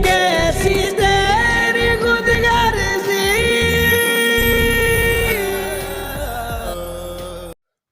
कैसी तेरी खुदगर्जी।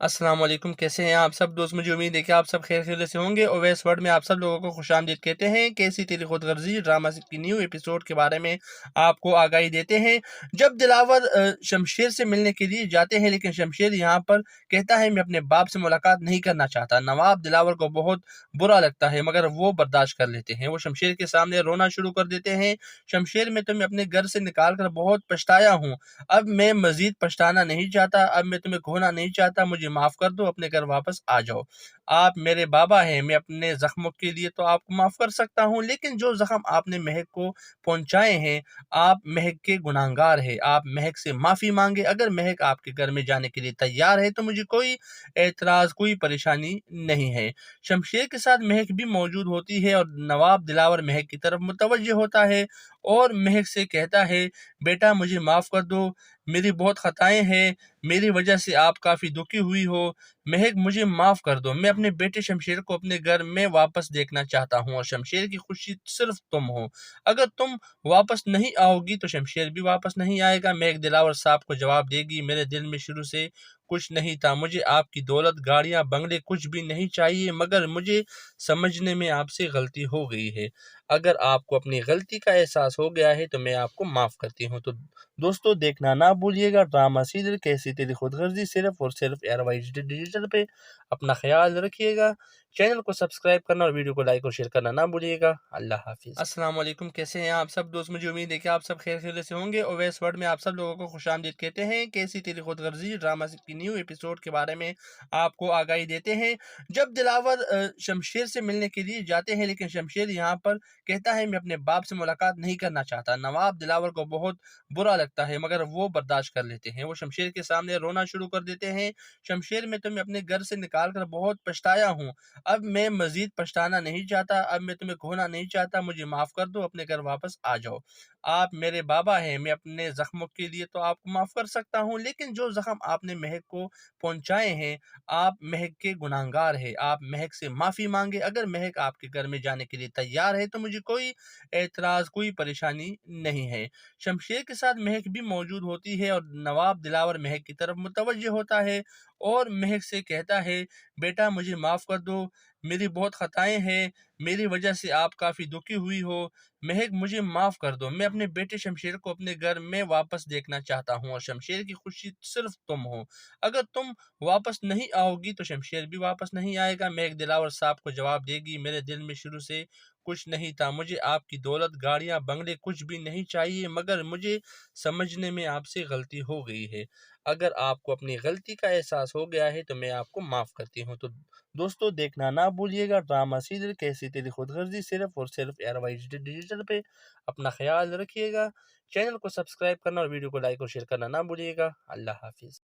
अस्सलाम वालेकुम, कैसे हैं आप सब दोस्त। मुझे उम्मीद है कि आप सब खैर खैरियत से होंगे। ओवैस वर्ल्ड में आप सब लोगों को खुशामदीद कहते हैं। कैसी तेरी खुदगर्जी ड्रामा की न्यू एपिसोड के बारे में आपको आगाही देते हैं। जब दिलावर शमशेर से मिलने के लिए जाते हैं, लेकिन शमशेर यहाँ पर कहता है मैं अपने बाप से मुलाकात नहीं करना चाहता। नवाब दिलावर को बहुत बुरा लगता है, मगर वो बर्दाश्त कर लेते हैं। वो शमशेर के सामने रोना शुरू कर देते हैं। शमशेर, मैं तुम्हें अपने घर से निकाल कर बहुत पछताया हूँ। अब मैं मजीद पछताना नहीं चाहता। अब मैं तुम्हें खोना नहीं चाहता। मुझे माफ कर दो, अपने घर वापस आ जाओ। आप मेरे बाबा हैं। मैं अपने जख्मों के लिए तो आपको माफ कर सकता हूँ, लेकिन जो जख्म आपने महक को पहुंचाए हैं, आप महक के गुनाहगार हैं। आप महक से माफी मांगे। अगर महक आपके घर में जाने के लिए तैयार है तो मुझे कोई एतराज, कोई परेशानी नहीं है। शमशेर के साथ महक भी मौजूद होती है और नवाब दिलावर महक की तरफ मुतवज्जे होता है और महक से कहता है बेटा मुझे माफ कर दो, मेरी बहुत खताएं हैं, मेरी वजह से आप काफ़ी दुखी हुई हो। महक मुझे माफ़ कर दो। मैं अपने बेटे शमशेर को अपने घर में वापस देखना चाहता हूँ और शमशेर की खुशी सिर्फ तुम हो। अगर तुम वापस नहीं आओगी तो शमशेर भी वापस नहीं आएगा। महक दिलावर साहब को जवाब देगी मेरे दिल में शुरू से कुछ नहीं था। मुझे आपकी दौलत, गाड़ियाँ, बंगले कुछ भी नहीं चाहिए, मगर मुझे समझने में आपसे गलती हो गई है। अगर आपको अपनी गलती का एहसास हो गया है तो मैं आपको माफ़ करती हूँ। तो दोस्तों, देखना ना भूलिएगा ड्रामा सीरियल कैसी तेरी खुदगर्जी, सिर्फ और सिर्फ एयरवाइज डिजिटल पे। अपना ख्याल रखिएगा। चैनल को सब्सक्राइब करना और वीडियो को लाइक और शेयर करना ना भूलिएगा। अल्लाह हाफिज़। अस्सलाम वालेकुम, कैसे हैं आप सब दोस्त। मुझे उम्मीद है कि आप सब खैर खैरियत से होंगे। ओवैस वर्ल्ड में आप सब लोगों को खुशामदीद कहते हैं। कैसी तेरी खुदगर्जी ड्रामा की न्यू एपिसोड के बारे में आपको आगाही देते हैं। जब दिलावर शमशेर से मिलने के लिए जाते हैं, लेकिन शमशेर यहाँ पर कहता है मैं अपने बाप से मुलाकात नहीं करना चाहता। नवाब दिलावर को बहुत बुरा लगता है, मगर वो बर्दाश्त कर लेते हैं। वो शमशेर के सामने रोना शुरू कर देते हैं। शमशेर, मैं तुम्हें अपने घर से निकाल कर बहुत पछताया हूँ। अब मैं मजीद पछताना नहीं चाहता। अब मैं तुम्हें खोना नहीं चाहता। मुझे माफ कर दो, अपने घर वापस आ जाओ। आप मेरे बाबा हैं। मैं अपने जख्मों के लिए तो आपको माफ कर सकता हूँ, लेकिन जो जख्म आपने महक को पहुंचाए हैं, आप महक के गुनाहगार हैं। आप महक से माफी मांगे। अगर महक आपके घर में जाने के लिए तैयार है तो मुझे कोई एतराज, कोई परेशानी नहीं है। शमशेर के साथ महक भी मौजूद होती है और नवाब दिलावर महक की तरफ मुतवज्जे होता है और महक से कहता है बेटा मुझे माफ़ कर दो, मेरी बहुत खताएं हैं, मेरी वजह से आप काफ़ी दुखी हुई हो। महक मुझे माफ़ कर दो। मैं अपने बेटे शमशेर को अपने घर में वापस देखना चाहता हूँ और शमशेर की खुशी सिर्फ तुम हो। अगर तुम वापस नहीं आओगी तो शमशेर भी वापस नहीं आएगा। महक दिलावर साहब को जवाब देगी मेरे दिल में शुरू से कुछ नहीं था। मुझे आपकी दौलत, गाड़ियाँ, बंगले कुछ भी नहीं चाहिए, मगर मुझे समझने में आपसे गलती हो गई है। अगर आपको अपनी गलती का एहसास हो गया है तो मैं आपको माफ़ करती हूँ। तो दोस्तों, देखना ना भूलिएगा ड्रामा सीरियल कैसी तेरी खुदगर्जी, सिर्फ और सिर्फ एयरवाइज डिजिटल पे। अपना ख्याल रखिएगा। चैनल को सब्सक्राइब करना और वीडियो को लाइक और शेयर करना ना भूलिएगा। अल्लाह हाफिज़।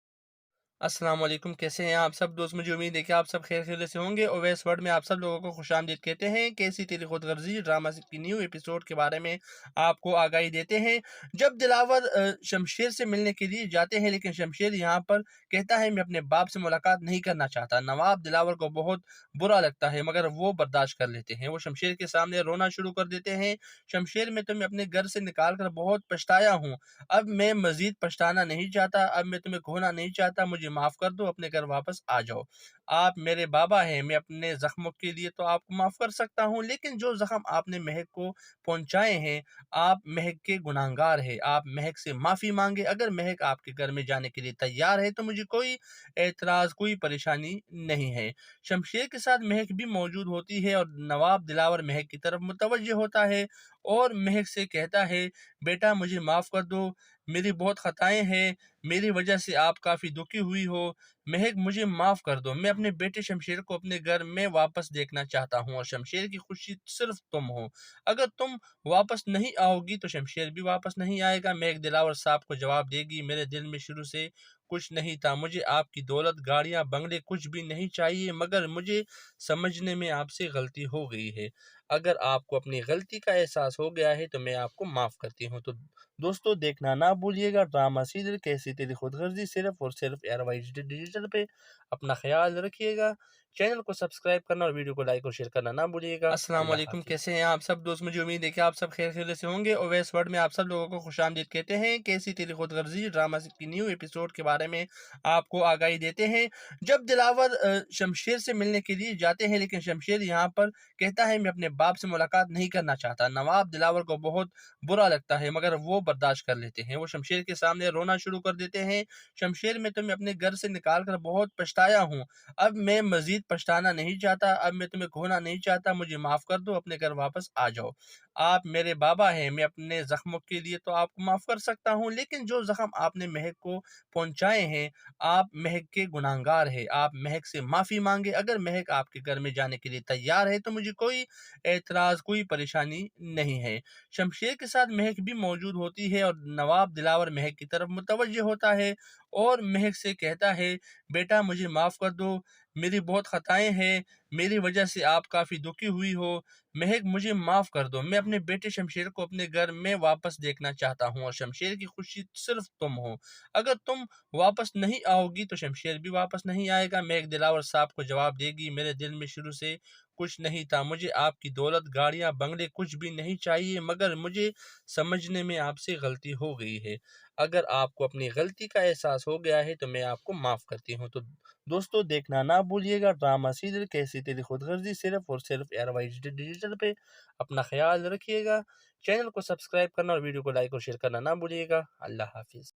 अस्सलाम वालेकुम, कैसे हैं आप सब दोस्त। मुझे उम्मीद है कि आप सब खैर खैरियत से होंगे। ओवैस वर्ल्ड में आप सब लोगों को खुशामदीद कहते हैं। कैसी तेरी खुदगर्जी ड्रामा की न्यू एपिसोड के बारे में आपको आगाही देते हैं। जब दिलावर शमशेर से मिलने के लिए जाते हैं, लेकिन शमशेर यहाँ पर कहता है मैं अपने बाप से मुलाकात नहीं करना चाहता। नवाब दिलावर को बहुत बुरा लगता है, मगर वो बर्दाश्त कर लेते हैं। वो शमशेर के सामने रोना शुरू कर देते हैं। शमशेर, मैं तुम्हें अपने घर से निकाल कर बहुत पछताया हूँ। अब मैं मजीद पछताना नहीं चाहता। अब मैं तुम्हें खोना नहीं चाहता। मुझे माफ कर दो, अपने घर वापस आ जाओ। आप मेरे बाबा हैं। मैं अपने जख्मों के लिए तो आपको माफ कर सकता हूँ, लेकिन जो जख्म आपने महक को पहुंचाए हैं, आप महक के गुनाहगार हैं। आप महक से माफी मांगे। अगर महक आपके घर में जाने के लिए तैयार है तो मुझे कोई एतराज, कोई परेशानी नहीं है। शमशेर के साथ महक भी मौजूद होती है और नवाब दिलावर महक की तरफ मुतवज्जे होता है और महक से कहता है बेटा मुझे माफ कर दो, मेरी बहुत खताएं हैं, मेरी वजह से आप काफ़ी दुखी हुई हो। महक मुझे माफ़ कर दो। मैं अपने बेटे शमशेर को अपने घर में वापस देखना चाहता हूँ और शमशेर की खुशी सिर्फ तुम हो। अगर तुम वापस नहीं आओगी तो शमशेर भी वापस नहीं आएगा। महक दिलावर साहब को जवाब देगी मेरे दिल में शुरू से कुछ नहीं था। मुझे आपकी दौलत, गाड़ियाँ, बंगले कुछ भी नहीं चाहिए, मगर मुझे समझने में आपसे गलती हो गई है। अगर आपको अपनी गलती का एहसास हो गया है तो मैं आपको माफ़ करती हूँ। तो दोस्तों, देखना ना भूलिएगा ड्रामा सीरियल कैसी तेरी खुदगर्जी, सिर्फ और सिर्फ एयरवाइज डिजिटल पे। अपना ख्याल रखिएगा। चैनल को सब्सक्राइब करना और वीडियो को लाइक और शेयर करना ना भूलिएगा। अस्सलाम वालेकुम, कैसे हैं आप सब दोस्त? मुझे उम्मीद है कि आप सब खैर खैरियत से होंगे। ओवैस वर्ल्ड में आप सब लोगों को खुशामदीद कहते हैं। कैसी तेरी खुदगर्जी ड्रामा की न्यू एपिसोड के बारे में आपको आगाही देते हैं। जब दिलावर शमशेर से मिलने के लिए जाते हैं, लेकिन शमशेर यहाँ पर कहता है मैं अपने बाप से मुलाकात नहीं करना चाहता। नवाब दिलावर को बहुत बुरा लगता है, मगर वो बर्दाश्त कर लेते हैं। वो शमशेर के सामने रोना शुरू कर देते हैं। शमशेर, मैं तुम्हें अपने घर से निकाल कर बहुत पछताया हूँ। अब मैं मज़ीद पछताना नहीं चाहता, अब मैं तुम्हें खोना नहीं चाहता, मुझे माफ़ कर दो, अपने घर वापस आ जाओ। आप मेरे बाबा हैं, मैं अपने ज़ख्मों के लिए तो आपको माफ़ कर सकता हूँ, लेकिन जो ज़ख्म आपने महक को पहुँचाए हैं, आप महक के गुनहगार हैं। आप महक से माफ़ी माँगे। अगर महक आपके घर में जाने के लिए तैयार है, तो मुझे कोई एतराज़, कोई परेशानी नहीं है। शमशेर के साथ महक भी मौजूद होती है और नवाब दिलावर महक की तरफ मुतवज्जह होता है और महक से कहता है, बेटा मुझे माफ़ कर दो, मेरी बहुत ख़ताएँ हैं, मेरी वजह से आप काफ़ी दुखी हुई हो। महक मुझे माफ़ कर दो, मैं अपने बेटे शमशेर को अपने घर में वापस देखना चाहता हूँ और शमशेर की खुशी सिर्फ़ तुम हो। अगर तुम वापस नहीं आओगी तो शमशेर भी वापस नहीं आएगा। महक दिलावर साहब को जवाब देगी, मेरे दिल में शुरू से कुछ नहीं था, मुझे आपकी दौलत, गाड़ियाँ, बंगले कुछ भी नहीं चाहिए, मगर मुझे समझने में आपसे गलती हो गई है। अगर आपको अपनी गलती का एहसास हो गया है तो मैं आपको माफ़ करती हूँ। तो दोस्तों, देखना ना भूलिएगा ड्रामा सीरियल कैसी तेरी खुदगर्जी, सिर्फ और सिर्फ एयरवाइज डिजिटल पे। अपना ख्याल रखिएगा। चैनल को सब्सक्राइब करना और वीडियो को लाइक और शेयर करना ना भूलिएगा। अल्लाह हाफिज़।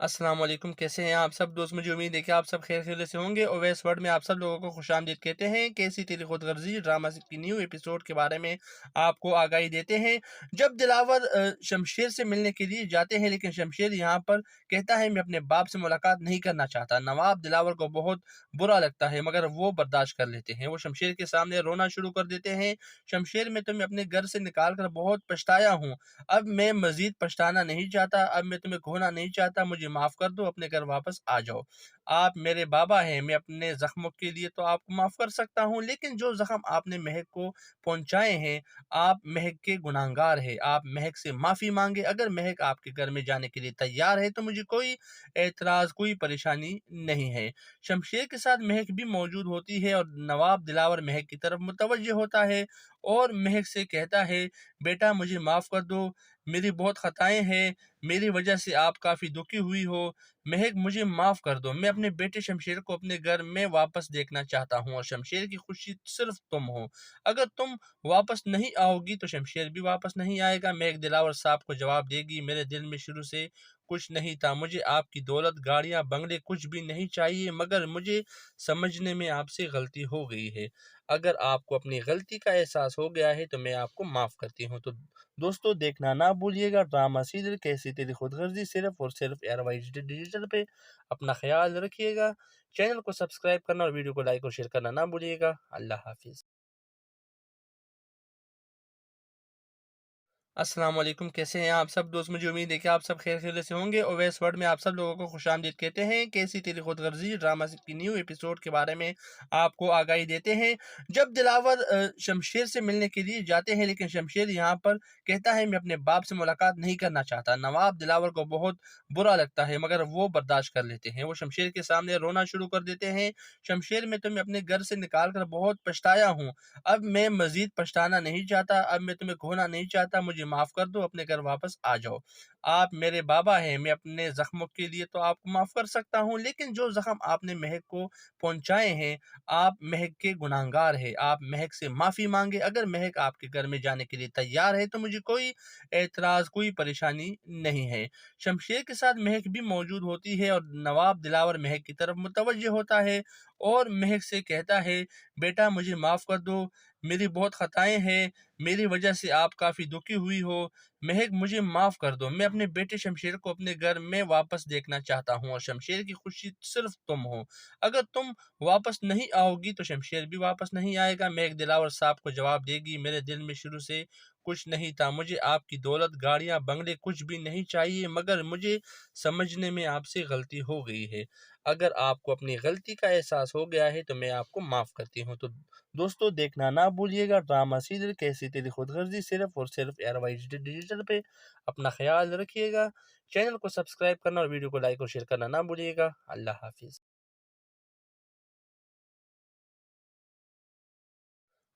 अस्सलाम वालेकुम, कैसे हैं आप सब दोस्त? मुझे उम्मीद है कि आप सब खैर खैरियत से होंगे। ओवैस वर्ल्ड में आप सब लोगों को खुशामदीद कहते हैं। कैसी तेरी खुदगर्जी ड्रामा की न्यू एपिसोड के बारे में आपको आगाही देते हैं। जब दिलावर शमशेर से मिलने के लिए जाते हैं, लेकिन शमशेर यहाँ पर कहता है मैं अपने बाप से मुलाकात नहीं करना चाहता। नवाब दिलावर को बहुत बुरा लगता है, मगर वो बर्दाश्त कर लेते हैं। वो शमशेर के सामने रोना शुरू कर देते हैं। शमशेर, मैं तुम्हें अपने घर से निकाल कर बहुत पछताया हूँ। अब मैं मज़ीद पछताना नहीं चाहता, अब मैं तुम्हें खोना नहीं चाहता, मुझे माफ़ कर दो, अपने घर वापस आ जाओ। आप मेरे बाबा हैं, मैं अपने ज़ख्मों के लिए तो आपको माफ़ कर सकता हूँ, लेकिन जो ज़ख्म आपने महक को पहुँचाए हैं, आप महक के गुनहगार हैं। आप महक से माफ़ी माँगे। अगर महक आपके घर में जाने के लिए तैयार है, तो मुझे कोई एतराज़, कोई परेशानी नहीं है। शमशेर के साथ महक भी मौजूद होती है और नवाब दिलावर महक की तरफ मुतवज्जह होता है और महक से कहता है, बेटा मुझे माफ़ कर दो, मेरी बहुत ख़ताएँ हैं, मेरी वजह से आप काफ़ी दुखी हुई हो। महक मुझे माफ़ कर दो, मैं अपने बेटे शमशेर को अपने घर में वापस देखना चाहता हूँ और शमशेर की खुशी सिर्फ़ तुम हो। अगर तुम वापस नहीं आओगी तो शमशेर भी वापस नहीं आएगा। महक दिलावर साहब को जवाब देगी, मेरे दिल में शुरू से कुछ नहीं था, मुझे आपकी दौलत, गाड़ियाँ, बंगले कुछ भी नहीं चाहिए, मगर मुझे समझने में आपसे गलती हो गई है। अगर आपको अपनी गलती का एहसास हो गया है तो मैं आपको माफ़ करती हूँ। तो दोस्तों, देखना ना भूलिएगा ड्रामा सीरियल कैसी तेरी खुदगर्जी, सिर्फ और सिर्फ एयरवाइज डिजिटल पे। अपना ख्याल रखिएगा। चैनल को सब्सक्राइब करना और वीडियो को लाइक और शेयर करना ना भूलिएगा। अल्लाह हाफिज़। अस्सलाम वालेकुम, कैसे हैं आप सब दोस्त? मुझे उम्मीद है कि आप सब खैर खैरियत से होंगे। ओवैस वर्ल्ड में आप सब लोगों को खुशामदीद कहते हैं। कैसी तेरी खुदगर्जी ड्रामा की न्यू एपिसोड के बारे में आपको आगाही देते हैं। जब दिलावर शमशेर से मिलने के लिए जाते हैं, लेकिन शमशेर यहाँ पर कहता है मैं अपने बाप से मुलाकात नहीं करना चाहता। नवाब दिलावर को बहुत बुरा लगता है, मगर वो बर्दाश्त कर लेते हैं। वो शमशेर के सामने रोना शुरू कर देते हैं। शमशेर, मैं तुम्हें अपने घर से निकाल कर बहुत पछताया हूँ। अब मैं मज़ीद पछताना नहीं चाहता, अब मैं तुम्हें खोना नहीं चाहता, मुझे माफ़ कर दो, अपने घर वापस आ जाओ। आप मेरे बाबा हैं, मैं अपने ज़ख्मों के लिए तो आपको माफ़ कर सकता हूँ, लेकिन जो ज़ख्म आपने महक को पहुँचाए हैं, आप महक के गुनहगार हैं। आप महक से माफ़ी माँगे। अगर महक आपके घर में जाने के लिए तैयार है, तो मुझे कोई एतराज़, कोई परेशानी नहीं है। शमशेर के साथ महक भी मौजूद होती है और नवाब दिलावर महक की तरफ मुतवज्जह होता है और महक से कहता है, बेटा मुझे माफ़ कर दो, मेरी बहुत ख़ताएँ हैं, मेरी वजह से आप काफ़ी दुखी हुई हो। महक मुझे माफ़ कर दो, मैं अपने बेटे शमशेर को अपने घर में वापस देखना चाहता हूँ और शमशेर की खुशी सिर्फ़ तुम हो। अगर तुम वापस नहीं आओगी तो शमशेर भी वापस नहीं आएगा। महक दिलावर साहब को जवाब देगी, मेरे दिल में शुरू से कुछ नहीं था, मुझे आपकी दौलत, गाड़ियाँ, बंगले कुछ भी नहीं चाहिए, मगर मुझे समझने में आपसे गलती हो गई है। अगर आपको अपनी गलती का एहसास हो गया है तो मैं आपको माफ़ करती हूँ। तो दोस्तों, देखना ना भूलिएगा ड्रामा सीरियल कैसी तेरी खुदगर्जी, सिर्फ और सिर्फ एयरवाइज डिजिटल पे। अपना ख्याल रखिएगा। चैनल को सब्सक्राइब करना और वीडियो को लाइक और शेयर करना ना भूलिएगा। अल्लाह हाफिज़।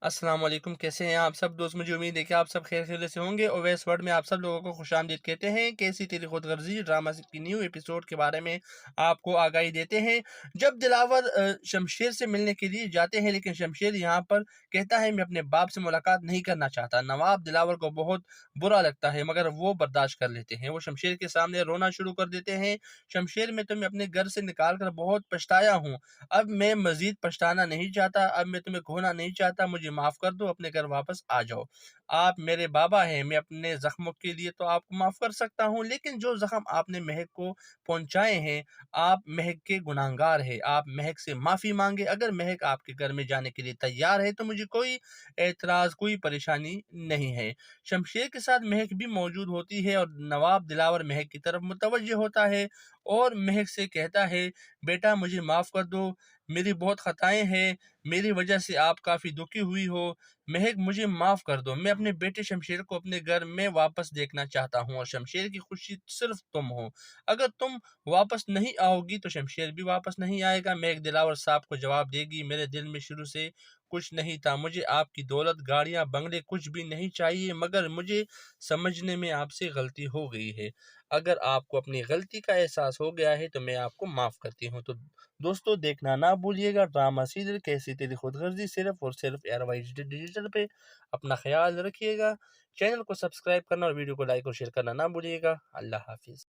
अस्सलाम वालेकुम, कैसे हैं आप सब दोस्त। मुझे उम्मीद है कि आप सब खैरियत से होंगे। ओवैस वर्ल्ड में आप सब लोगों को खुशामदीद कहते हैं। कैसी तेरी खुदगर्जी ड्रामा की न्यू एपिसोड के बारे में आपको आगाही देते हैं। जब दिलावर शमशेर से मिलने के लिए जाते हैं, लेकिन शमशेर यहाँ पर कहता है मैं अपने बाप से मुलाकात नहीं करना चाहता। नवाब दिलावर को बहुत बुरा लगता है, मगर वो बर्दाश्त कर लेते हैं। वो शमशेर के सामने रोना शुरू कर देते हैं। शमशेर, मैं तुम्हें अपने घर से निकाल कर बहुत पछताया हूँ। अब मैं मजीद पछताना नहीं चाहता। अब मैं तुम्हें खोना नहीं चाहता। मुझे माफ़ कर दो, अपने घर वापस आ जाओ। आप मेरे बाबा हैं। मैं अपने ज़ख्मों के लिए तो आपको माफ़ कर सकता हूँ, लेकिन जो ज़ख्म आपने महक को पहुँचाए हैं, आप महक के गुनहगार हैं। आप महक से माफ़ी माँगे। अगर महक आपके घर में जाने के लिए तैयार है तो मुझे कोई एतराज़, कोई परेशानी नहीं है। शमशेर के साथ महक भी मौजूद होती है और नवाब दिलावर महक की तरफ मुतवज्जह होता है और महक से कहता है, बेटा मुझे माफ़ कर दो, मेरी बहुत ख़ताएँ हैं, मेरी वजह से आप काफ़ी दुखी हुई हो। महक, मुझे माफ़ कर दो। मैं अपने बेटे शमशेर को अपने घर में वापस देखना चाहता हूँ और शमशेर की खुशी सिर्फ़ तुम हो। अगर तुम वापस नहीं आओगी तो शमशेर भी वापस नहीं आएगा। महक दिलावर साहब को जवाब देगी, मेरे दिल में शुरू से कुछ नहीं था। मुझे आपकी दौलत, गाड़ियाँ, बंगले कुछ भी नहीं चाहिए, मगर मुझे समझने में आपसे गलती हो गई है। अगर आपको अपनी गलती का एहसास हो गया है तो मैं आपको माफ़ करती हूँ। तो दोस्तों, देखना ना भूलिएगा ड्रामा सीरियल कैसी तेरी खुदगर्जी, सिर्फ और सिर्फ एयरवाइज डिजिटल पे। अपना ख्याल रखिएगा। चैनल को सब्सक्राइब करना और वीडियो को लाइक और शेयर करना ना भूलिएगा। अल्लाह हाफिज़।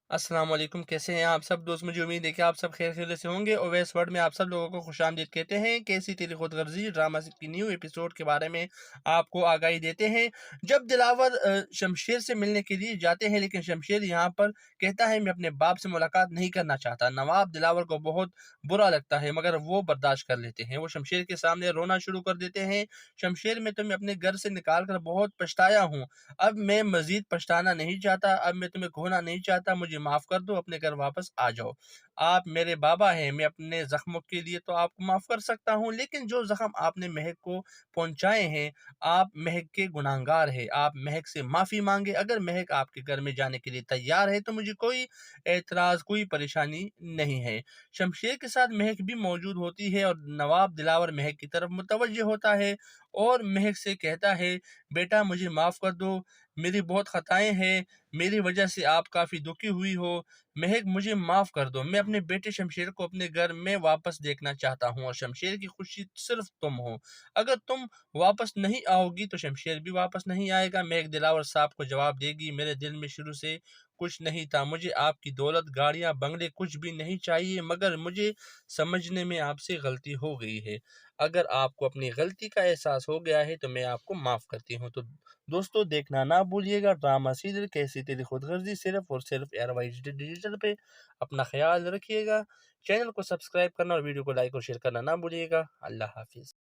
अस्सलाम वालेकुम, कैसे हैं आप सब दोस्त। मुझे उम्मीद है कि आप सब खैरियत से होंगे। ओवैस वर्ल्ड में आप सब लोगों को खुशामदीद कहते हैं। कैसी तेरी खुदगर्जी ड्रामा की न्यू एपिसोड के बारे में आपको आगाही देते हैं। जब दिलावर शमशेर से मिलने के लिए जाते हैं, लेकिन शमशेर यहाँ पर कहता है मैं अपने बाप से मुलाकात नहीं करना चाहता। नवाब दिलावर को बहुत बुरा लगता है, मगर वो बर्दाश्त कर लेते हैं। वो शमशेर के सामने रोना शुरू कर देते हैं। शमशेर, मैं तुम्हें अपने घर से निकाल कर बहुत पछताया हूँ। अब मैं मजीद पछताना नहीं चाहता। अब मैं तुम्हें खोना नहीं चाहता। मुझे माफ़ कर दो, अपने घर वापस आ जाओ। आप मेरे बाबा हैं। मैं अपने ज़ख्मों के लिए तो आपको माफ़ कर सकता हूँ, लेकिन जो ज़ख्म आपने महक को पहुँचाए हैं, आप महक के गुनहगार हैं। आप महक से माफ़ी माँगे। अगर महक आपके घर में जाने के लिए तैयार है तो मुझे कोई एतराज़, कोई परेशानी नहीं है। शमशेर के साथ महक भी मौजूद होती है और नवाब दिलावर महक की तरफ मुतवज्जह होता है और महक से कहता है, बेटा मुझे माफ़ कर दो, मेरी बहुत ख़ताएँ हैं, मेरी वजह से आप काफ़ी दुखी हुई हो। महक, मुझे माफ़ कर दो। मैं अपने बेटे शमशेर को अपने घर में वापस देखना चाहता हूँ और शमशेर की खुशी सिर्फ़ तुम हो। अगर तुम वापस नहीं आओगी तो शमशेर भी वापस नहीं आएगा। महक दिलावर साहब को जवाब देगी, मेरे दिल में शुरू से कुछ नहीं था। मुझे आपकी दौलत, गाड़ियाँ, बंगले कुछ भी नहीं चाहिए, मगर मुझे समझने में आपसे गलती हो गई है। अगर आपको अपनी गलती का एहसास हो गया है तो मैं आपको माफ़ करती हूँ। तो दोस्तों, देखना ना भूलिएगा ड्रामा सीरियल कैसी तेरी खुदगर्जी, सिर्फ और सिर्फ एयरवाइज डिजिटल पे। अपना ख्याल रखिएगा। चैनल को सब्सक्राइब करना और वीडियो को लाइक और शेयर करना ना भूलिएगा। अल्लाह हाफिज़।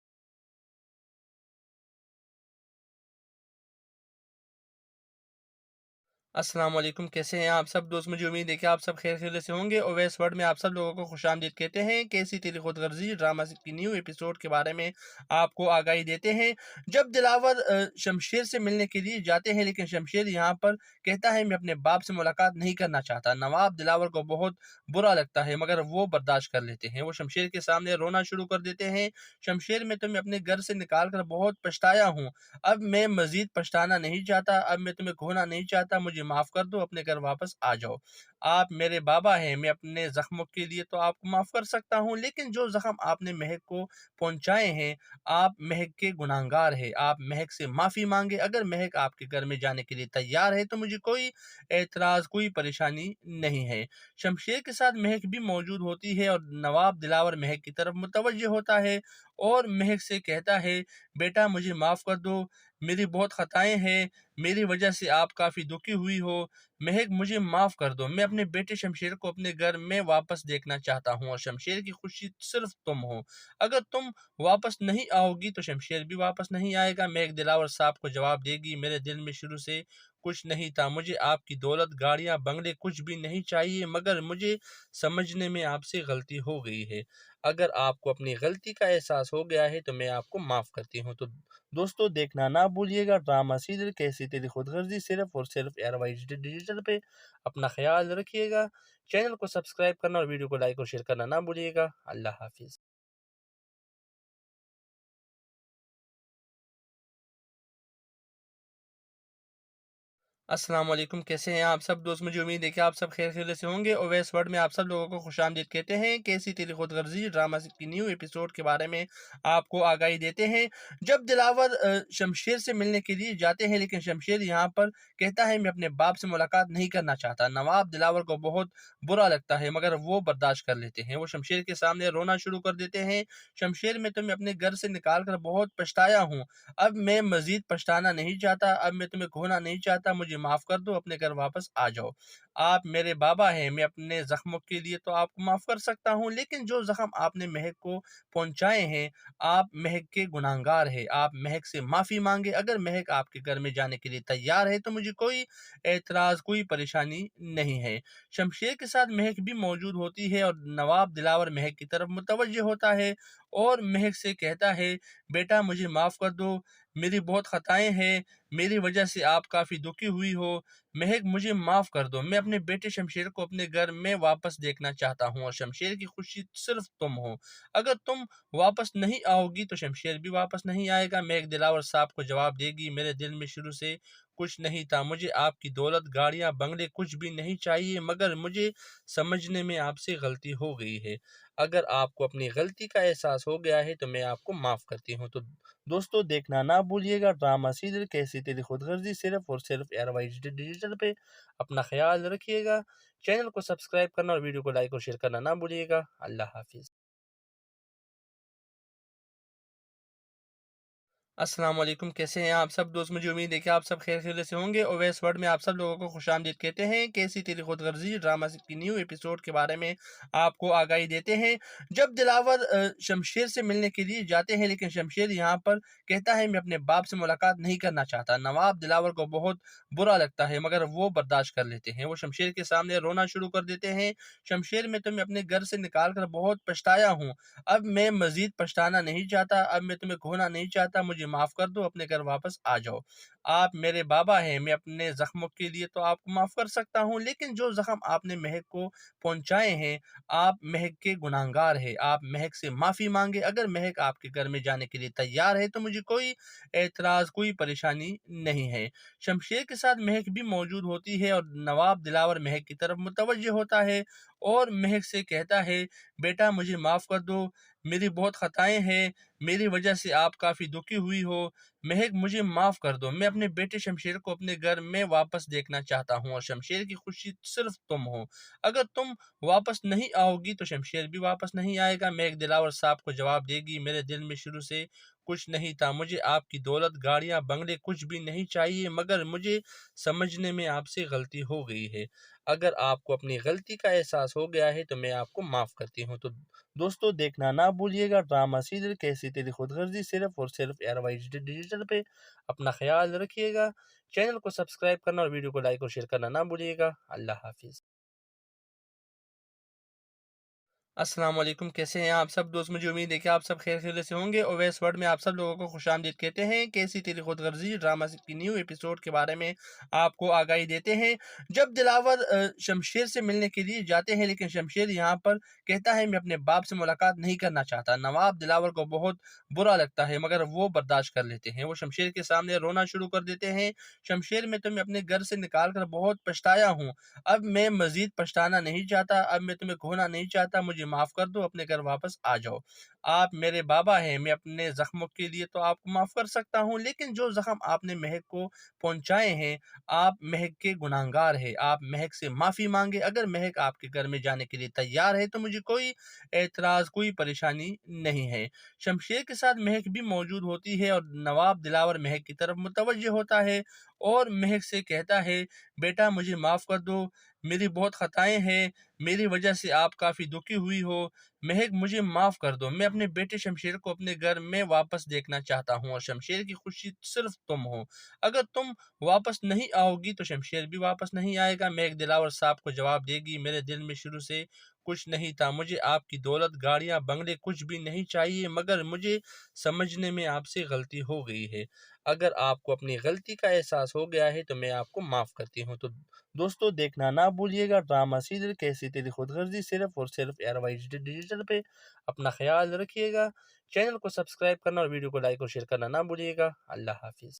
अस्सलाम वालेकुम, कैसे हैं आप सब दोस्त। मुझे उम्मीद है कि आप सब खैरियत से होंगे। ओवैस वर्ल्ड में आप सब लोगों को खुशामदीद कहते हैं। कैसी तेरी खुदगर्जी ड्रामा की न्यू एपिसोड के बारे में आपको आगाही देते हैं। जब दिलावर शमशेर से मिलने के लिए जाते हैं, लेकिन शमशेर यहाँ पर कहता है मैं अपने बाप से मुलाकात नहीं करना चाहता। नवाब दिलावर को बहुत बुरा लगता है, मगर वो बर्दाश्त कर लेते हैं। वो शमशेर के सामने रोना शुरू कर देते हैं। शमशेर, मैं तुम्हें अपने घर से निकाल कर बहुत पछताया हूँ। अब मैं मजीद पछताना नहीं चाहता। अब मैं तुम्हें खोना नहीं चाहता। मुझे माफ़ कर दो, अपने घर वापस आ जाओ। आप मेरे बाबा हैं। मैं अपने ज़ख्मों के लिए तो आपको माफ़ कर सकता हूँ, लेकिन जो ज़ख्म आपने महक को पहुँचाए हैं, आप महक के गुनहगार हैं। आप महक से माफ़ी माँगे। अगर महक आपके घर में जाने के लिए तैयार है तो मुझे कोई एतराज़, कोई परेशानी नहीं है। शमशेर के साथ महक भी मौजूद होती है और नवाब दिलावर महक की तरफ मुतवज्जह होता है और महक से कहता है, बेटा मुझे माफ़ कर दो, मेरी बहुत ख़ताएँ हैं, मेरी वजह से आप काफ़ी दुखी हुई हो। महक, मुझे माफ़ कर दो। मैं अपने बेटे शमशेर को अपने घर में वापस देखना चाहता हूँ और शमशेर की खुशी सिर्फ़ तुम हो। अगर तुम वापस नहीं आओगी तो शमशेर भी वापस नहीं आएगा। महक दिलावर साहब को जवाब देगी, मेरे दिल में शुरू से कुछ नहीं था। मुझे आपकी दौलत, गाड़ियाँ, बंगले कुछ भी नहीं चाहिए, मगर मुझे समझने में आपसे गलती हो गई है। अगर आपको अपनी गलती का एहसास हो गया है तो मैं आपको माफ़ करती हूँ। तो दोस्तों, देखना ना भूलिएगा ड्रामा सीरियल कैसी तेरी खुदगर्जी, सिर्फ और सिर्फ एयरवाइज डिजिटल पे। अपना ख्याल रखिएगा। चैनल को सब्सक्राइब करना और वीडियो को लाइक और शेयर करना ना भूलिएगा। अल्लाह हाफिज़। अस्सलाम वालेकुम, कैसे हैं आप सब दोस्त? मुझे उम्मीद है कि आप सब खैरियत से होंगे। ओवैस वर्ल्ड में आप सब लोगों को खुशामदीद कहते हैं। कैसी तेरी खुदगर्जी ड्रामा की न्यू एपिसोड के बारे में आपको आगाही देते हैं। जब दिलावर शमशेर से मिलने के लिए जाते हैं, लेकिन शमशेर यहाँ पर कहता है मैं अपने बाप से मुलाकात नहीं करना चाहता। नवाब दिलावर को बहुत बुरा लगता है, मगर वो बर्दाश्त कर लेते हैं। वो शमशेर के सामने रोना शुरू कर देते हैं। शमशेर, मैं तुम्हें अपने घर से निकाल कर बहुत पछताया हूँ। अब मैं मज़ीद पछताना नहीं चाहता, अब मैं तुम्हें खोना नहीं चाहता, मुझे माफ़ कर दो, अपने घर वापस आ जाओ। आप मेरे बाबा हैं, मैं अपने ज़ख्मों के लिए तो आपको माफ़ कर सकता हूँ, लेकिन जो ज़ख्म आपने महक को पहुँचाए हैं, आप महक के गुनहगार हैं। आप महक से माफ़ी माँगे। अगर महक आपके घर में जाने के लिए तैयार है, तो मुझे कोई एतराज़, कोई परेशानी नहीं है। शमशेर के साथ महक भी मौजूद होती है और नवाब दिलावर महक की तरफ मुतवज्जे होता है और महक से कहता है, बेटा मुझे माफ़ कर दो, मेरी बहुत ख़ताएँ हैं, मेरी वजह से आप काफ़ी दुखी हुई हो। महक मुझे माफ़ कर दो, मैं अपने बेटे शमशेर को अपने घर में वापस देखना चाहता हूँ और शमशेर की खुशी सिर्फ़ तुम हो। अगर तुम वापस नहीं आओगी तो शमशेर भी वापस नहीं आएगा। महक दिलावर साहब को जवाब देगी, मेरे दिल में शुरू से कुछ नहीं था, मुझे आपकी दौलत, गाड़ियाँ, बंगले कुछ भी नहीं चाहिए, मगर मुझे समझने में आपसे गलती हो गई है। अगर आपको अपनी गलती का एहसास हो गया है तो मैं आपको माफ़ करती हूँ। तो दोस्तों, देखना ना भूलिएगा ड्रामा सीरियल कैसी तेरी खुदगर्जी, सिर्फ और सिर्फ एयरवाइज डिजिटल पे। अपना ख्याल रखिएगा। चैनल को सब्सक्राइब करना और वीडियो को लाइक और शेयर करना ना भूलिएगा। अल्लाह हाफिज़। अस्सलाम वालेकुम, कैसे हैं आप सब दोस्त? मुझे उम्मीद है कि आप सब खैरियत से होंगे। ओवैस वर्ल्ड में आप सब लोगों को खुशामदीद कहते हैं। कैसी तेरी खुदगर्जी ड्रामा की न्यू एपिसोड के बारे में आपको आगाही देते हैं। जब दिलावर शमशेर से मिलने के लिए जाते हैं, लेकिन शमशेर यहाँ पर कहता है मैं अपने बाप से मुलाकात नहीं करना चाहता। नवाब दिलावर को बहुत बुरा लगता है, मगर वो बर्दाश्त कर लेते हैं। वो शमशेर के सामने रोना शुरू कर देते हैं। शमशेर, मैं तुम्हें अपने घर से निकाल कर बहुत पछताया हूँ। अब मैं मज़ीद पछताना नहीं चाहता, अब मैं तुम्हें खोना नहीं चाहता, मुझे माफ़ कर दो, अपने घर वापस आ जाओ। आप मेरे बाबा हैं, मैं अपने ज़ख्मों के लिए तो आपको माफ़ कर सकता हूँ, लेकिन जो ज़ख्म आपने महक को पहुँचाए हैं, आप महक के गुनहगार हैं। आप महक से माफ़ी माँगे। अगर महक आपके घर में जाने के लिए तैयार है, तो मुझे कोई एतराज़, कोई परेशानी नहीं है। शमशेर के साथ महक भी मौजूद होती है और नवाब दिलावर महक की तरफ मुतवज्जे होता है और महक से कहता है, बेटा मुझे माफ़ कर दो, मेरी बहुत ख़ताएँ हैं, मेरी वजह से आप काफ़ी दुखी हुई हो। महक मुझे माफ़ कर दो, मैं अपने बेटे शमशेर को अपने घर में वापस देखना चाहता हूँ और शमशेर की खुशी सिर्फ़ तुम हो। अगर तुम वापस नहीं आओगी तो शमशेर भी वापस नहीं आएगा। महक दिलावर साहब को जवाब देगी, मेरे दिल में शुरू से कुछ नहीं था, मुझे आपकी दौलत, गाड़ियाँ, बंगले कुछ भी नहीं चाहिए, मगर मुझे समझने में आपसे गलती हो गई है। अगर आपको अपनी गलती का एहसास हो गया है तो मैं आपको माफ़ करती हूँ। तो दोस्तों, देखना ना भूलिएगा ड्रामा सीरियल कैसी तेरी खुदगर्जी, सिर्फ और सिर्फ एयरवाइज डिजिटल पे। अपना ख्याल रखिएगा। चैनल को सब्सक्राइब करना और वीडियो को लाइक और शेयर करना ना भूलिएगा। अल्लाह हाफिज़। अस्सलाम वालेकुम, कैसे हैं आप सब दोस्त? मुझे उम्मीद है कि आप सब खैरियत से होंगे। ओवैस वर्ल्ड में आप सब लोगों को खुशामदीद कहते हैं। कैसी तेरी खुदगर्जी ड्रामा की न्यू एपिसोड के बारे में आपको आगाही देते हैं। जब दिलावर शमशेर से मिलने के लिए जाते हैं, लेकिन शमशेर यहाँ पर कहता है मैं अपने बाप से मुलाकात नहीं करना चाहता। नवाब दिलावर को बहुत बुरा लगता है, मगर वो बर्दाश्त कर लेते हैं। वो शमशेर के सामने रोना शुरू कर देते हैं। शमशेर, मैं तुम्हें अपने घर से निकाल कर बहुत पछताया हूँ। अब मैं मज़ीद पछताना नहीं चाहता, अब मैं तुम्हें खोना नहीं चाहता, मुझे माफ़ कर दो, अपने घर वापस आ जाओ। आप मेरे बाबा हैं, मैं अपने ज़ख्मों के लिए तो आपको माफ़ कर सकता हूँ, लेकिन जो ज़ख्म आपने महक को पहुँचाए हैं, आप महक के गुनहगार हैं। आप महक से माफ़ी माँगे। अगर महक आपके घर में जाने के लिए तैयार है, तो मुझे कोई एतराज़, कोई परेशानी नहीं है। शमशेर के साथ महक भी मौजूद होती है और नवाब दिलावर महक की तरफ मुतवज्जे होता है और महक से कहता है, बेटा मुझे माफ़ कर दो, मेरी बहुत ख़ताएँ हैं, मेरी वजह से आप काफ़ी दुखी हुई हो। महक मुझे माफ़ कर दो, मैं अपने बेटे शमशेर को अपने घर में वापस देखना चाहता हूँ और शमशेर की खुशी सिर्फ़ तुम हो। अगर तुम वापस नहीं आओगी तो शमशेर भी वापस नहीं आएगा। महक दिलावर साहब को जवाब देगी, मेरे दिल में शुरू से कुछ नहीं था, मुझे आपकी दौलत, गाड़ियाँ, बंगले कुछ भी नहीं चाहिए, मगर मुझे समझने में आपसे गलती हो गई है। अगर आपको अपनी गलती का एहसास हो गया है तो मैं आपको माफ़ करती हूँ। तो दोस्तों, देखना ना भूलिएगा ड्रामा सीरियल कैसी तेरी खुदगर्जी, सिर्फ और सिर्फ एयरवाइज डिजिटल पे। अपना ख्याल रखिएगा। चैनल को सब्सक्राइब करना और वीडियो को लाइक और शेयर करना ना भूलिएगा। अल्लाह हाफिज़।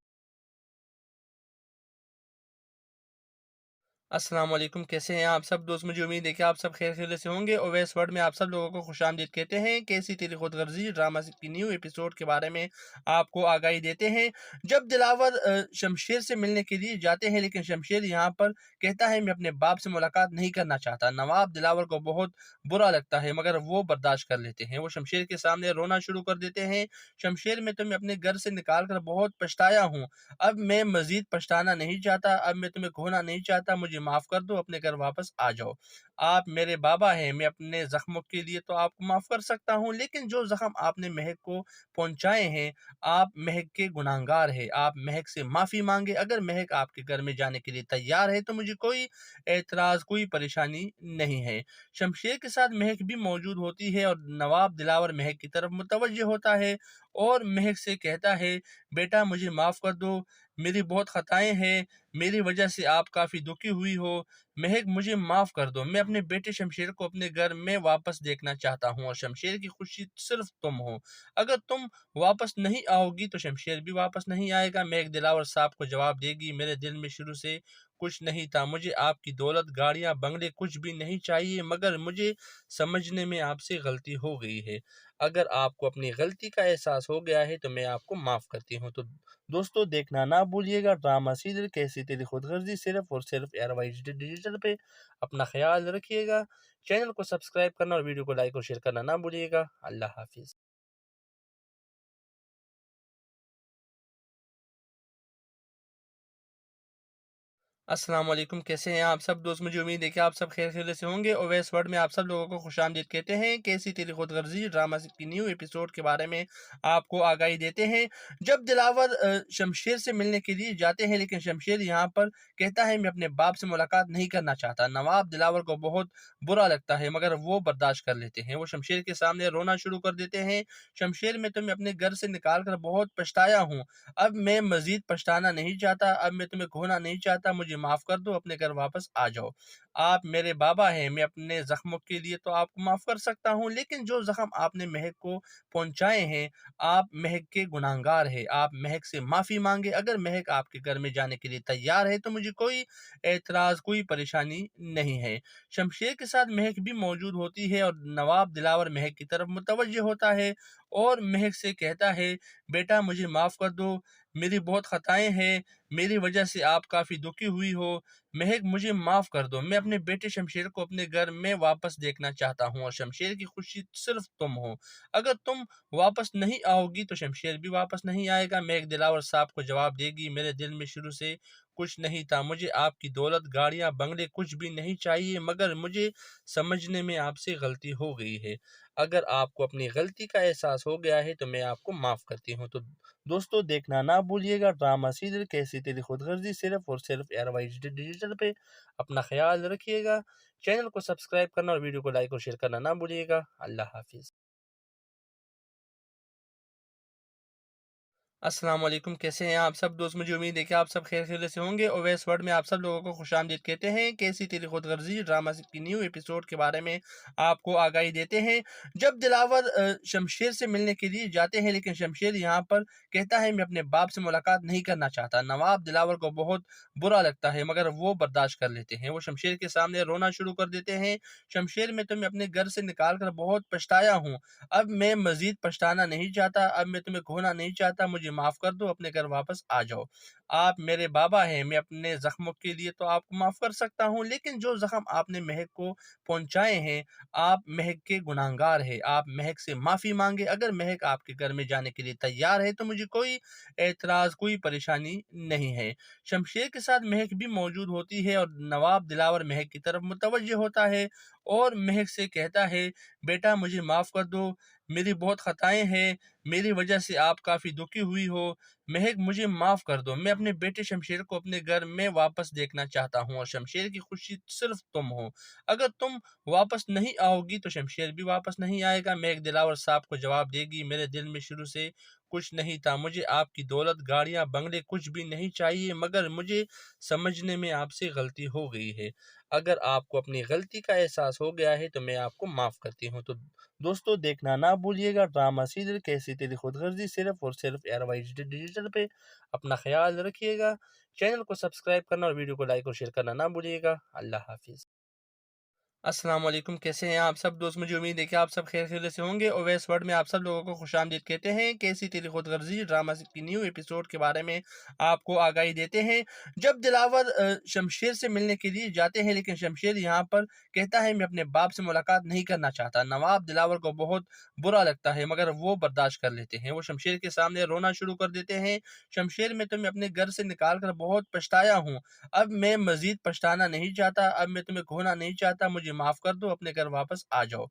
अस्सलाम वालेकुम, कैसे हैं आप सब दोस्त। मुझे उम्मीद है कि आप सब खैर खैरियत से होंगे। ओवैस वर्ल्ड में आप सब लोगों को खुशामदीद कहते हैं। कैसी तेरी खुदगर्जी ड्रामा की न्यू एपिसोड के बारे में आपको आगाही देते हैं। जब दिलावर शमशेर से मिलने के लिए जाते हैं, लेकिन शमशेर यहाँ पर कहता है मैं अपने बाप से मुलाकात नहीं करना चाहता। नवाब दिलावर को बहुत बुरा लगता है, मगर वो बर्दाश्त कर लेते हैं। वो शमशेर के सामने रोना शुरू कर देते हैं। शमशेर, मैं तुम्हें अपने घर से निकाल कर बहुत पछताया हूँ। अब मैं मजीद पछताना नहीं चाहता। अब मैं तुम्हें खोना नहीं चाहता। मुझे माफ कर दो, अपने घर वापस आ जाओ। आप मेरे बाबा हैं। मैं अपने जख्मों के लिए तो आपको माफ कर सकता हूँ, लेकिन जो जख्म आपने महक को पहुंचाए हैं, आप महक के गुनाहगार हैं। आप महक से माफी मांगे। अगर महक आपके घर में जाने के लिए तैयार है तो मुझे कोई एतराज, कोई परेशानी नहीं है। शमशेर के साथ महक भी मौजूद होती है और नवाब दिलावर महक की तरफ मुतवज्जह होता है और महक से कहता है, बेटा मुझे माफ कर दो, मेरी बहुत खताएं हैं। मेरी वजह से आप काफ़ी दुखी हुई हो। महक, मुझे माफ़ कर दो। मैं अपने बेटे शमशेर को अपने घर में वापस देखना चाहता हूँ और शमशेर की खुशी सिर्फ तुम हो। अगर तुम वापस नहीं आओगी तो शमशेर भी वापस नहीं आएगा। महक दिलावर साहब को जवाब देगी, मेरे दिल में शुरू से कुछ नहीं था। मुझे आपकी दौलत, गाड़ियाँ, बंगले कुछ भी नहीं चाहिए, मगर मुझे समझने में आपसे गलती हो गई है। अगर आपको अपनी गलती का एहसास हो गया है तो मैं आपको माफ़ करती हूँ। तो दोस्तों, देखना ना भूलिएगा ड्रामा सीरियल कैसी तेरी खुदगर्जी, सिर्फ और सिर्फ एयरवाइज डिजिटल पे। अपना ख्याल रखिएगा। चैनल को सब्सक्राइब करना और वीडियो को लाइक और शेयर करना ना भूलिएगा। अल्लाह हाफिज़। अस्सलाम वालेकुम, कैसे हैं आप सब दोस्त। मुझे उम्मीद है कि आप सब खैर खैरियत से होंगे। ओवैस वर्ल्ड में आप सब लोगों को खुशामदीद कहते हैं। कैसी तेरी खुदगर्जी ड्रामा की न्यू एपिसोड के बारे में आपको आगाही देते हैं। जब दिलावर शमशेर से मिलने के लिए जाते हैं, लेकिन शमशेर यहाँ पर कहता है मैं अपने बाप से मुलाकात नहीं करना चाहता। नवाब दिलावर को बहुत बुरा लगता है, मगर वो बर्दाश्त कर लेते हैं। वो शमशेर के सामने रोना शुरू कर देते हैं। शमशेर, मैं तुम्हें अपने घर से निकाल कर बहुत पछताया हूँ। अब मैं मजीद पछताना नहीं चाहता। अब मैं तुम्हें खोना नहीं चाहता। मुझे माफ कर दो, अपने घर वापस आ जाओ। आप मेरे बाबा हैं। मैं अपने जख्मों के लिए तो आपको माफ कर सकता हूँ, लेकिन जो जख्म आपने महक को पहुंचाए हैं, आप महक के गुनाहगार हैं। आप महक से माफी मांगे। अगर महक आपके घर में जाने के लिए तैयार है तो मुझे कोई एतराज, कोई परेशानी नहीं है। शमशेर के साथ महक भी मौजूद होती है और नवाब दिलावर महक की तरफ मुतवज्जह होता है और महक से कहता है, बेटा मुझे माफ कर दो, मेरी बहुत खताएं हैं। मेरी वजह से आप काफ़ी दुखी हुई हो। महक, मुझे माफ़ कर दो। मैं अपने बेटे शमशेर को अपने घर में वापस देखना चाहता हूँ और शमशेर की खुशी सिर्फ तुम हो। अगर तुम वापस नहीं आओगी तो शमशेर भी वापस नहीं आएगा। महक दिलावर साहब को जवाब देगी, मेरे दिल में शुरू से कुछ नहीं था। मुझे आपकी दौलत, गाड़ियाँ, बंगले कुछ भी नहीं चाहिए, मगर मुझे समझने में आपसे गलती हो गई है। अगर आपको अपनी गलती का एहसास हो गया है तो मैं आपको माफ़ करती हूँ। तो दोस्तों, देखना ना भूलिएगा ड्रामा सीरियल कैसी तेरी खुदगर्जी, सिर्फ और सिर्फ एयरवाइज डिजिटल पे। अपना ख्याल रखिएगा। चैनल को सब्सक्राइब करना और वीडियो को लाइक और शेयर करना ना भूलिएगा। अल्लाह हाफिज़। अस्सलाम वालेकुम, कैसे हैं आप सब दोस्त। मुझे उम्मीद है कि आप सब खैर खैरियत से होंगे। ओवैस वर्ल्ड में आप सब लोगों को खुशामदीद कहते हैं। कैसी तेरी खुदगर्जी ड्रामा की न्यू एपिसोड के बारे में आपको आगाही देते हैं। जब दिलावर शमशेर से मिलने के लिए जाते हैं, लेकिन शमशेर यहाँ पर कहता है मैं अपने बाप से मुलाकात नहीं करना चाहता। नवाब दिलावर को बहुत बुरा लगता है, मगर वो बर्दाश्त कर लेते हैं। वो शमशेर के सामने रोना शुरू कर देते हैं। शमशेर, मैं तुम्हें अपने घर से निकाल कर बहुत पछताया हूँ। अब मैं मजीद पछताना नहीं चाहता। अब मैं तुम्हें खोना नहीं चाहता। मुझे माफ कर दो, अपने घर वापस आ जाओ। आप मेरे बाबा हैं। मैं अपने जख्मों के लिए तो आपको माफ कर सकता हूँ, लेकिन जो जख्म आपने महक को पहुंचाए हैं, आप महक के गुनाहगार हैं। आप महक से माफी मांगे। अगर महक आपके घर में जाने के लिए तैयार है तो मुझे कोई एतराज, कोई परेशानी नहीं है। शमशेर के साथ महक भी मौजूद होती है और नवाब दिलावर महक की तरफ मुतवज्जह होता है और महक से कहता है, बेटा मुझे माफ कर दो, मेरी बहुत खताएं हैं। मेरी वजह से आप काफ़ी दुखी हुई हो। महक, मुझे माफ़ कर दो। मैं अपने बेटे शमशेर को अपने घर में वापस देखना चाहता हूँ और शमशेर की खुशी सिर्फ तुम हो। अगर तुम वापस नहीं आओगी तो शमशेर भी वापस नहीं आएगा। महक दिलावर साहब को जवाब देगी, मेरे दिल में शुरू से کچھ نہیں تھا، مجھے آپ کی دولت، گاڑیاں، بنگلے کچھ بھی نہیں چاہیے، مگر مجھے سمجھنے میں آپ سے غلطی ہو گئی ہے۔ اگر آپ کو اپنی غلطی کا احساس ہو گیا ہے تو میں آپ کو معاف کرتی ہوں۔ تو دوستو دیکھنا نہ بھولیے گا ڈرامہ سیریل کیسی تیری خود غرضی، صرف اور صرف ARY ڈیجیٹل پہ۔ اپنا خیال رکھیے گا، چینل کو سبسکرائب کرنا اور ویڈیو کو لائک اور شیئر کرنا نہ بھولیے گا۔ اللہ حافظ۔ السلام علیکم، کیسے ہیں آپ سب دوست؟ مجھے امید ہے کہ آپ سب خیر خیریت سے ہوں گے۔ اویس ورڈ میں آپ سب لوگوں کو خوش آمدید کہتے ہیں۔ کیسی تیری خود غرضی ڈرامہ کی نیو ایپیسوڈ کے بارے میں آپ کو آگاہی دیتے ہیں۔ جب دلاور شمشیر سے ملنے کے لیے جاتے ہیں، لیکن شمشیر یہاں پر کہتا ہے میں اپنے باپ سے ملاقات نہیں کرنا چاہتا۔ نواب دلاور کو بہت برا لگتا ہے، مگر وہ برداشت کر لیتے ہیں۔ وہ شمشیر کے سامنے رونا شروع کر دیتے ہیں۔ شمشیر، میں تمہیں اپنے گھر سے نکال کر بہت پچھتایا ہوں، اب میں مزید پچھتانا نہیں چاہتا، اب میں تمہیں کھونا نہیں چاہتا، مجھے معاف کر دو، اپنے گھر واپس آ جاؤ۔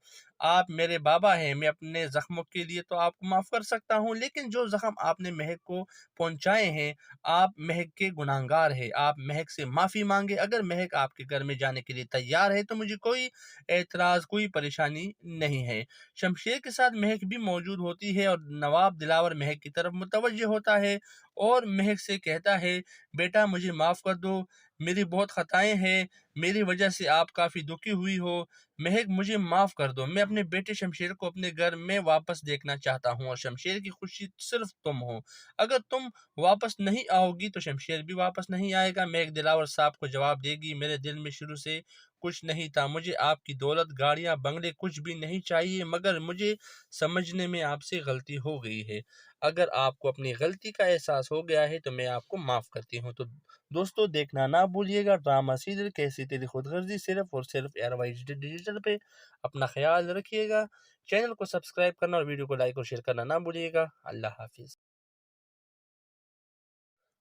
آپ میرے بابا ہیں، میں اپنے زخموں کے لیے تو آپ کو معاف کر سکتا ہوں، لیکن جو زخم آپ نے مہک کو پہنچائے ہیں، آپ مہک کے گناہگار ہیں۔ آپ مہک سے معافی مانگے۔ اگر مہک آپ کے گھر میں جانے کے لیے تیار ہے تو مجھے کوئی اعتراض، کوئی پریشانی نہیں ہے۔ شمشیر کے ساتھ مہک بھی موجود ہوتی ہے اور نواب دلاور مہک کی طرف متوجہ ہوتا ہے اور مہک سے کہتا ہے بیٹا مجھے معاف کر دو، میری بہت خطائیں ہیں، میری وجہ سے آپ کافی دکھی ہوئی ہو، مہک مجھے معاف کر دو، میں اپنے بیٹے شمشیر کو اپنے گھر میں واپس دیکھنا چاہتا ہوں اور شمشیر کی خوشی صرف تم ہو۔ اگر تم واپس نہیں آؤ گی تو شمشیر بھی واپس نہیں آئے گا۔ مہک دلاور صاحب کو جواب دے گی میرے دل میں شروع سے کچھ نہیں تھا، مجھے آپ کی دولت، گاڑیاں، بنگلے کچھ بھی نہیں چاہیے، مگر مجھے سمجھنے میں آپ سے غلطی ہو گئی ہے۔ اگر آپ کو اپنی غلطی کا احساس ہو گیا ہے تو میں آپ کو معاف کرتی ہوں۔ تو دوستو دیکھنا نہ بھولیے گا ڈرامہ سیریل کیسی تیری خود غرضی، صرف اور صرف ARY ڈیجیٹل پہ۔ اپنا خیال رکھیے گا، چینل کو سبسکرائب کرنا اور ویڈیو کو لائک اور شیئر کرنا نہ بھولیے گا۔ اللہ حافظ۔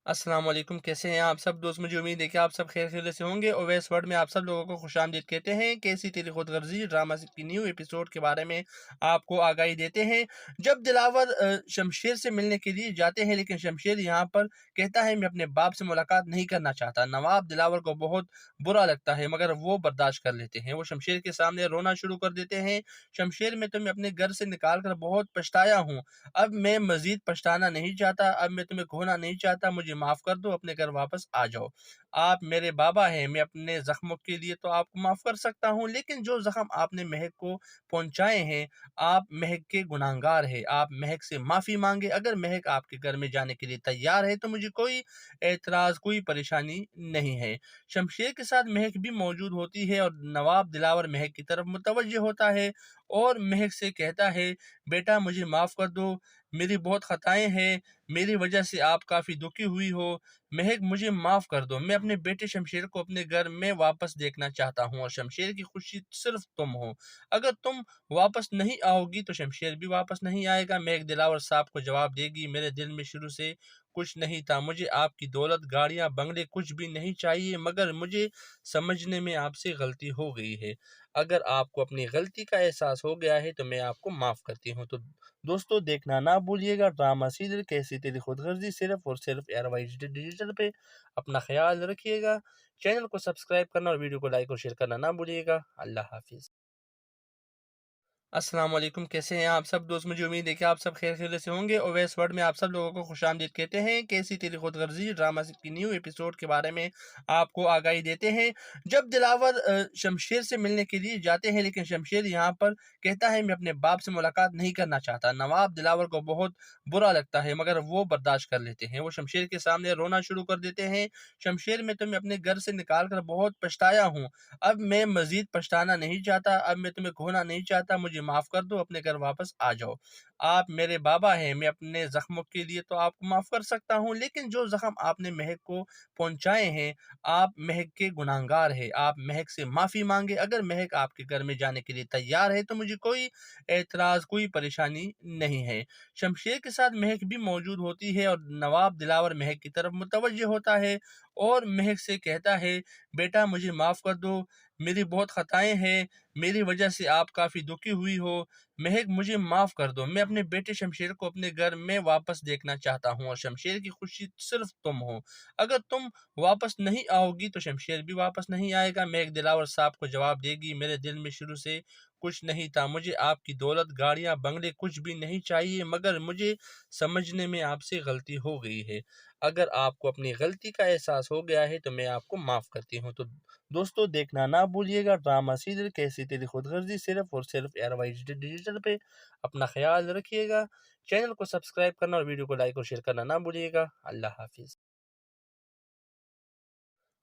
السلام علیکم، کیسے ہیں آپ سب دوست؟ مجھے امید ہے کہ آپ سب خیر خیریت سے ہوں گے۔ اویس ورڈ میں آپ سب لوگوں کو خوش آمدید کہتے ہیں۔ کیسی تیری خود غرضی ڈرامہ کی نیو ایپیسوڈ کے بارے میں آپ کو آگاہی دیتے ہیں۔ جب دلاور شمشیر سے ملنے کے لیے جاتے ہیں، لیکن شمشیر یہاں پر کہتا ہے میں اپنے باپ سے ملاقات نہیں کرنا چاہتا۔ نواب دلاور کو بہت برا لگتا ہے، مگر وہ برداشت کر لیتے ہیں۔ وہ شمشیر کے سامنے رونا شروع کر دیتے ہیں۔ شمشیر، میں تمہیں اپنے گھر سے نکال کر بہت پچھتایا ہوں، اب میں مزید پچھتانا نہیں چاہتا، اب میں تمہیں کھونا نہیں چاہتا، مجھے معاف کر دو، اپنے گھر واپس آ جاؤ۔ آپ میرے بابا ہیں، میں اپنے زخموں کے لیے تو آپ کو معاف کر سکتا ہوں، لیکن جو زخم آپ نے مہک کو پہنچائے ہیں، آپ مہک کے گناہگار ہیں۔ آپ مہک سے معافی مانگے۔ اگر مہک آپ کے گھر میں جانے کے لیے تیار ہے تو مجھے کوئی اعتراض، کوئی پریشانی نہیں ہے۔ شمشیر کے ساتھ مہک بھی موجود ہوتی ہے اور نواب دلاور مہک کی طرف متوجہ ہوتا ہے اور مہک سے کہتا ہے بیٹا مجھے معاف کر دو، میری بہت خطائیں ہیں، میری وجہ سے آپ کافی دکھی ہوئی ہو، مہک مجھے معاف کر دو، میں اپنے بیٹے شمشیر کو اپنے گھر میں واپس دیکھنا چاہتا ہوں اور شمشیر کی خوشی صرف تم ہو۔ اگر تم واپس نہیں آؤ گی تو شمشیر بھی واپس نہیں آئے گا۔ مہک دلاور صاحب کو جواب دے گی میرے دل میں شروع سے کچھ نہیں تھا، مجھے آپ کی دولت، گاڑیاں، بنگلے کچھ بھی نہیں چاہیے، مگر مجھے سمجھنے میں آپ سے غلطی ہو گئی ہے۔ اگر آپ کو اپنی غلطی کا احساس ہو گیا ہے تو میں آپ کو معاف کرتی ہوں۔ تو دوستو دیکھنا نہ بھولیے گا ڈرامہ سیریل کیسی تیری خود غرضی، صرف اور صرف ARY ڈیجیٹل پہ۔ اپنا خیال رکھیے گا، چینل کو سبسکرائب کرنا اور ویڈیو کو لائک اور شیئر کرنا نہ بھولیے گا۔ اللہ حافظ۔ السلام علیکم، کیسے ہیں آپ سب دوست؟ مجھے امید ہے کہ آپ سب خیر خیریت سے ہوں گے۔ اویس ورڈ میں آپ سب لوگوں کو خوش آمدید کہتے ہیں۔ کیسی تیری خود غرضی ڈرامہ کی نیو ایپیسوڈ کے بارے میں آپ کو آگاہی دیتے ہیں۔ جب دلاور شمشیر سے ملنے کے لیے جاتے ہیں، لیکن شمشیر یہاں پر کہتا ہے میں اپنے باپ سے ملاقات نہیں کرنا چاہتا۔ نواب دلاور کو بہت برا لگتا ہے، مگر وہ برداشت کر لیتے ہیں۔ وہ شمشیر کے سامنے رونا شروع کر دیتے ہیں۔ شمشیر، میں تمہیں اپنے گھر سے نکال کر بہت پچھتایا ہوں، اب میں مزید پچھتانا نہیں چاہتا، اب میں تمہیں کھونا نہیں چاہتا، مجھے معاف کر دو، اپنے گھر واپس آ جاؤ۔ آپ میرے بابا ہیں، میں اپنے زخموں کے لیے تو آپ کو معاف کر سکتا ہوں، لیکن جو زخم آپ نے مہک کو پہنچائے ہیں، آپ مہک کے گناہگار ہیں۔ آپ مہک سے معافی مانگے۔ اگر مہک آپ کے گھر میں جانے کے لیے تیار ہے تو مجھے کوئی اعتراض، کوئی پریشانی نہیں ہے۔ شمشیر کے ساتھ مہک بھی موجود ہوتی ہے اور نواب دلاور مہک کی طرف متوجہ ہوتا ہے اور مہک سے کہتا ہے بیٹا مجھے معاف کر دو، میری بہت خطائیں ہیں، میری وجہ سے آپ کافی دکھی ہوئی ہو، महक मुझे माफ़ कर दो, मैं अपने बेटे शमशेर को अपने घर में वापस देखना चाहता हूँ और शमशेर की खुशी सिर्फ तुम हो। अगर तुम वापस नहीं आओगी तो शमशेर भी वापस नहीं आएगा। महक दिलावर साहब को जवाब देगी, मेरे दिल में शुरू से कुछ नहीं था, मुझे आपकी दौलत, गाड़ियाँ, बंगले कुछ भी नहीं चाहिए, मगर मुझे समझने में आपसे गलती हो गई है। अगर आपको अपनी गलती का एहसास हो गया है तो मैं आपको माफ़ करती हूँ। तो दोस्तों, देखना ना भूलिएगा ड्रामा सीरियल कैसी तेरी खुदगर्जी, सिर्फ और सिर्फ एयरवाइज डिजिटल पे। अपना ख्याल रखिएगा, चैनल को सब्सक्राइब करना और वीडियो को लाइक और शेयर करना ना भूलिएगा। अल्लाह हाफिज़।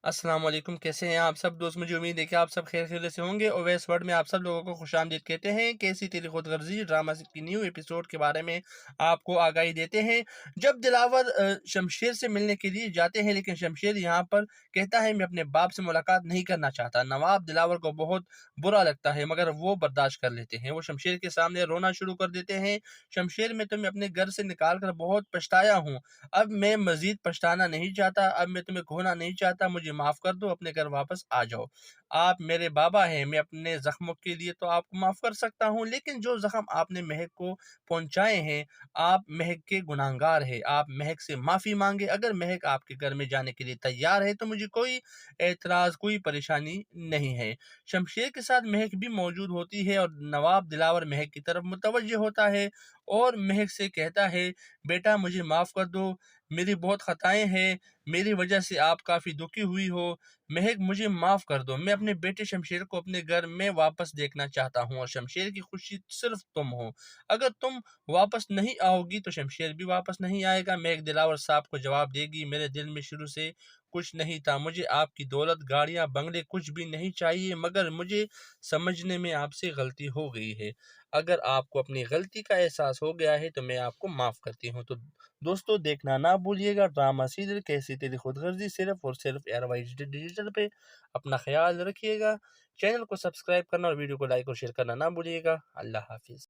अस्सलाम वालेकुम, कैसे हैं आप सब दोस्त? मुझे उम्मीद है कि आप सब खैर से होंगे। और वैस वर्ड में आप सब लोगों को खुशामदीद कहते हैं। कैसी तेरी खुदगर्जी ड्रामा की न्यू एपिसोड के बारे में आपको आगाही देते हैं। जब दिलावर शमशेर से मिलने के लिए जाते हैं, लेकिन शमशेर यहाँ पर कहता है मैं अपने बाप से मुलाकात नहीं करना चाहता। नवाब दिलावर को बहुत बुरा लगता है, मगर वो बर्दाश्त कर लेते हैं। वो शमशेर के सामने रोना शुरू कर देते हैं। शमशेर, मैं तुम्हें अपने घर से निकाल कर बहुत पछताया हूँ, अब मैं मजीद पछताना नहीं चाहता, अब मैं तुम्हें खोना नहीं चाहता, मुझे माफ़ कर दो, अपने घर वापस आ जाओ। आप मेरे बाबा हैं, मैं अपने ज़ख्मों के लिए तो आपको माफ़ कर सकता हूँ, लेकिन जो ज़ख्म आपने महक को पहुँचाए हैं, आप महक के गुनहगार हैं। आप महक से माफ़ी मांगे। अगर महक आपके घर में जाने के लिए तैयार है तो मुझे कोई एतराज़, कोई परेशानी नहीं है। शमशेर के साथ महक भी मौजूद होती है और नवाब दिलावर महक की तरफ मुतवज्जे होता है और महक से कहता है, बेटा मुझे माफ़ कर दो, मेरी बहुत ख़ताएँ हैं, मेरी वजह से आप काफ़ी दुखी हुई हो। महक मुझे माफ़ कर दो, मैं अपने बेटे शमशेर को अपने घर में वापस देखना चाहता हूँ और शमशेर की खुशी सिर्फ तुम हो। अगर तुम वापस नहीं आओगी तो शमशेर भी वापस नहीं आएगा। महक दिलावर साहब को जवाब देगी, मेरे दिल में शुरू से कुछ नहीं था, मुझे आपकी दौलत, गाड़ियाँ, बंगले कुछ भी नहीं चाहिए, मगर मुझे समझने में आपसे गलती हो गई है। अगर आपको अपनी गलती का एहसास हो गया है तो मैं आपको माफ़ करती हूँ। तो दोस्तों, देखना ना भूलिएगा ड्रामा सीरियल कैसी तेरी खुदगर्जी, सिर्फ और सिर्फ एयरवाइज डिजिटल पे। अपना ख्याल रखिएगा, चैनल को सब्सक्राइब करना और वीडियो को लाइक और शेयर करना ना भूलिएगा। अल्लाह हाफिज़।